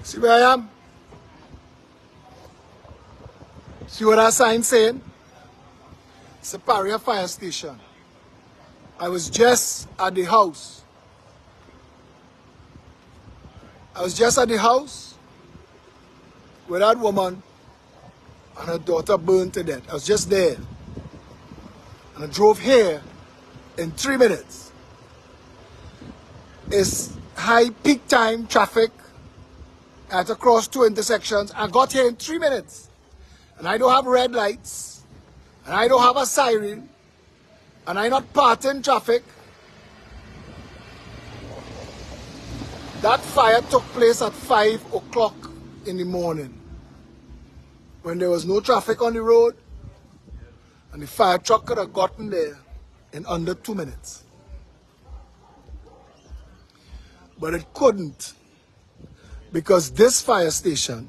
See where I am? See what that sign saying? Siparia fire station. I was just at the house. Where that woman and her daughter burned to death. I was just there. And I drove here in 3 minutes. It's high peak time traffic. I had to cross 2 intersections. I got here in 3 minutes. And I don't have red lights. And I don't have a siren. And I'm not parting traffic. That fire took place at 5 o'clock in the morning, when there was no traffic on the road, and the fire truck could have gotten there in under 2 minutes. But it couldn't, because this fire station,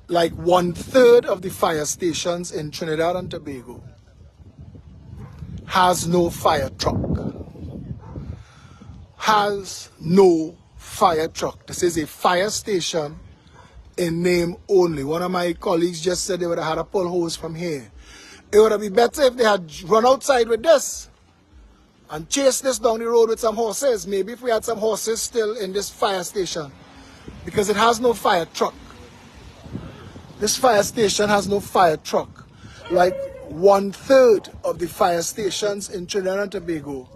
like 1/3 of the fire stations in Trinidad and Tobago, has no fire truck. Has no fire truck. This is a fire station in name only. One of my colleagues just said they would have had a pull hose from here. It would have been better if they had run outside with this and chased this down the road with some horses. Maybe if we had some horses still in this fire station, because it has no fire truck. This fire station has no fire truck. Like 1/3 of the fire stations in Trinidad and Tobago,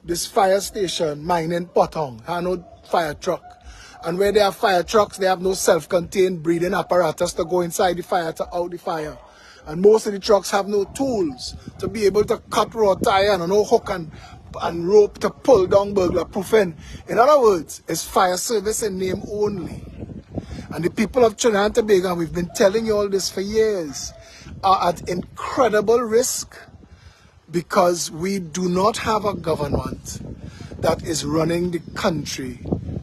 this fire station, mine in Potong, has no fire truck. And where they have fire trucks, they have no self-contained breathing apparatus to go inside the fire to out the fire. And most of the trucks have no tools to be able to cut raw tire and no hook and rope to pull down burglar proofing. In other words, it's fire service in name only. And the people of Trinidad and Tobago, and we've been telling you all this for years, are at incredible risk, because we do not have a government that is running the country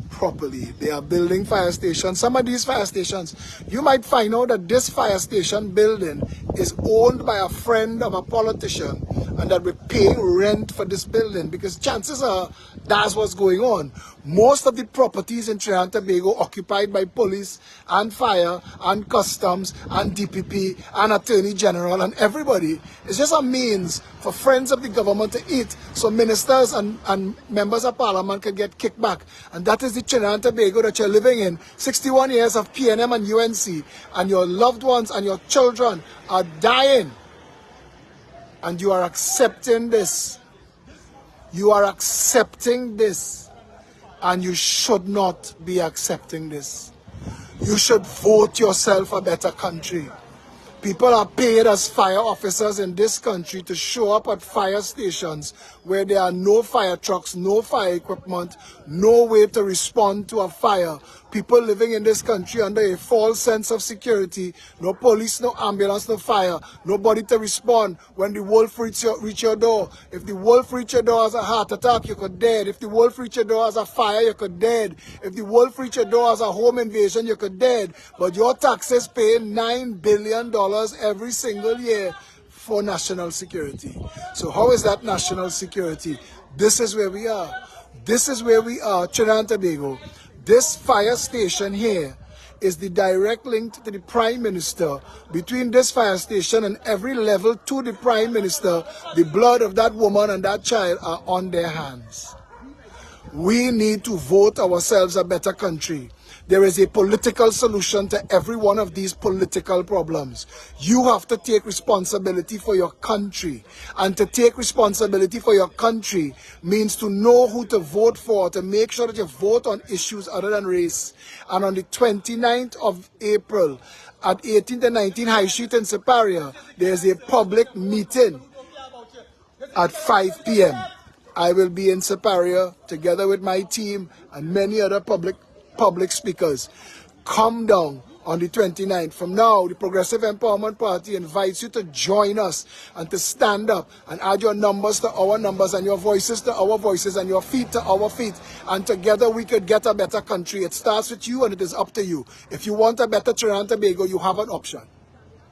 properly. They are building fire stations. Some of these fire stations, you might find out that this fire station building is owned by a friend of a politician, and that we're paying rent for this building, because chances are that's what's going on. Most of the properties in Trinidad and Tobago occupied by police and fire and customs and DPP and Attorney General and everybody is just a means for friends of the government to eat, so ministers and members of parliament can get kicked back. And that is the Trinidad and Tobago that you're living in. 61 years of PNM and UNC, and your loved ones and your children are dying. And you are accepting this. You are accepting this. And you should not be accepting this. You should vote yourself a better country. People are paid as fire officers in this country to show up at fire stations where there are no fire trucks, no fire equipment, no way to respond to a fire. People living in this country under a false sense of security. No police, no ambulance, no fire. Nobody to respond when the wolf reach your door. If the wolf reach your door as a heart attack, you could dead. If the wolf reach your door as a fire, you could dead. If the wolf reach your door as a home invasion, you could dead. But your taxes pay $9 billion every single year for national security. So how is that national security? This is where we are. This is where we are, Trinidad and Tobago. This fire station here is the direct link to the Prime Minister. Between this fire station and every level to the Prime Minister, the blood of that woman and that child are on their hands. We need to vote ourselves a better country. There is a political solution to every one of these political problems. You have to take responsibility for your country. And to take responsibility for your country means to know who to vote for, to make sure that you vote on issues other than race. And on the 29th of April, at 18th and 19th High Street in Siparia, there is a public meeting at 5 p.m. I will be in Siparia together with my team and many other public speakers. Come down on the 29th. From now, the Progressive Empowerment Party invites you to join us and to stand up and add your numbers to our numbers and your voices to our voices and your feet to our feet. And together we could get a better country. It starts with you and it is up to you. If you want a better Trinidad and Tobago, you have an option.